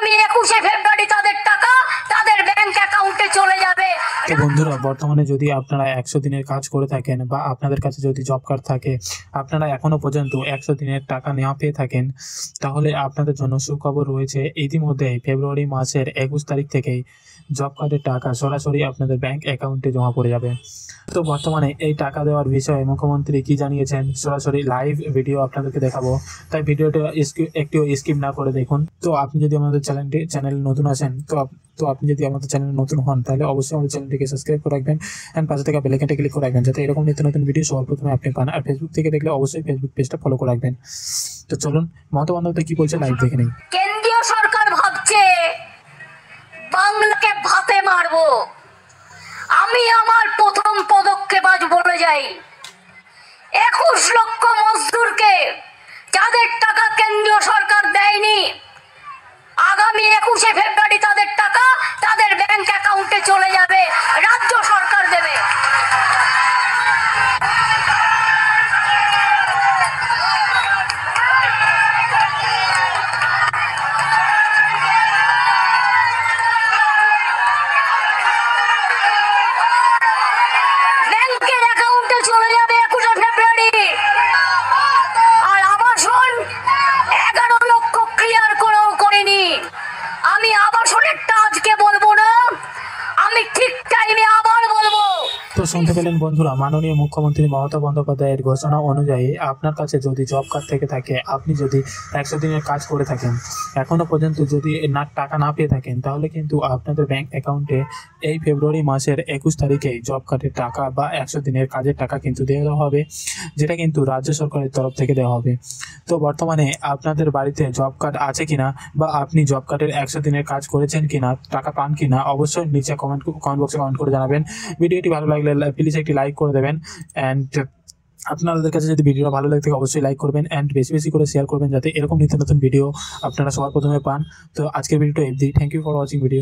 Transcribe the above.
আগামী 21শে ফেব্রুয়ারি তাদের টাকা তাদের ব্যাংক অ্যাকাউন্টে চলে যাবে। তো বন্ধুরা, বর্তমানে যদি আপনারা 100 দিনের কাজ করে থাকেন বা আপনাদের কাছে যদি জব কার্ড থাকে, আপনারা এখনো পর্যন্ত 100 দিনের টাকা না পেয়ে থাকেন, তাহলে আপনাদের জন্য সুখবর রয়েছে। ইতিমধ্যে ফেব্রুয়ারি মাসের 21 তারিখ থেকেই জব কার্ডের টাকা সরাসরি আপনাদের ব্যাংক অ্যাকাউন্টে জমা পড়ে যাবে। তো বর্তমানে এই টাকা দেওয়ার বিষয়ে মুখ্যমন্ত্রী কি জানিয়েছেন, সরাসরি লাইভ ভিডিও আপনাদেরকে দেখাবো, তাই ভিডিওটা একটু স্কিপ না করে দেখুন। তো আপনি যদি আমাদের চ্যানেল নতুন আছেন, তো আপনি যদি আমাদের চ্যানেলে নতুন হন, তাহলে অবশ্যই আমাদের চ্যানেলটিকে সাবস্ক্রাইব করে রাখবেন অ্যান্ড পাশে থাকা বেল আইকনটা ক্লিক করে রাখবেন, যাতে এরকম নিত্য নতুন ভিডিও সবার প্রথমে আপনি পান। আর ফেসবুক থেকে দেখলে অবশ্যই ফেসবুক পেজটা ফলো করে রাখবেন। তো চলুন মমতা বন্দ্যোপাধ্যায় কি বলছে লাইভ দেখে নিই। কেন্দ্রীয় সরকার ভাবছে বাংলাকে ভাতে মারবো। আমি আমার প্রথম পদক্ষেপ আজ বলে যাই, 21 লক্ষ মজদুরকে যাদের টাকা কেন্দ্রীয় সরকার দেয়নি, আগামী 21শে ফেব্রুয়ারি তাদের টাকা তাদের ব্যাংক অ্যাকাউন্টে চলে যাবে, রাজ্য সরকার দেবে। ব্যাংকের অ্যাকাউন্টে চলে যাবে 21শে ফেব্রুয়ারি। আর আবাসন 11 লক্ষ ক্লিয়ার করেও করেনি। আমি আবাসনেরটা আজকে বলবো না, আমি ঠিক টাইমে আবার বলবো। তো শুনতে পেলেন বন্ধুরা, মাননীয় মুখ্যমন্ত্রী মমতা বন্দ্যোপাধ্যায়ের ঘোষণা অনুযায়ী আপনার কাছে যদি জব কার্ড থেকে থাকে, আপনি যদি 100 দিনের কাজ করে থাকেন, এখনো পর্যন্ত যদি টাকা না পেয়ে থাকেন, তাহলে কিন্তু আপনাদের ব্যাংক অ্যাকাউন্টে এই ফেব্রুয়ারি মাসের 21 তারিখে জব কার্ডের টাকা বা 100 দিনের কাজের টাকা কিন্তু দেওয়া হবে, যেটা কিন্তু রাজ্য সরকারের তরফ থেকে দেওয়া হবে। তো বর্তমানে আপনাদের বাড়িতে জব কার্ড আছে কিনা বা আপনি জব কার্ডের 100 দিনের কাজ করেছেন কিনা, টাকা পান কিনা, অবশ্যই নিচে কমেন্ট বক্সে কমেন্ট করে জানাবেন। ভিডিওটি ভালো লাগলে প্লিজ একটি লাইক করে দেবেন অ্যান্ড আপনাদের কাছে যদি ভিডিওটা ভালো লাগে থাকে অবশ্যই লাইক করবেন অ্যান্ড বেশি বেশি করে শেয়ার করবেন, যাতে এরকম নিত্য নতুন ভিডিও আপনারা সবার প্রথমে পান। তো আজকের ভিডিওটা FD. Thank you for watching video.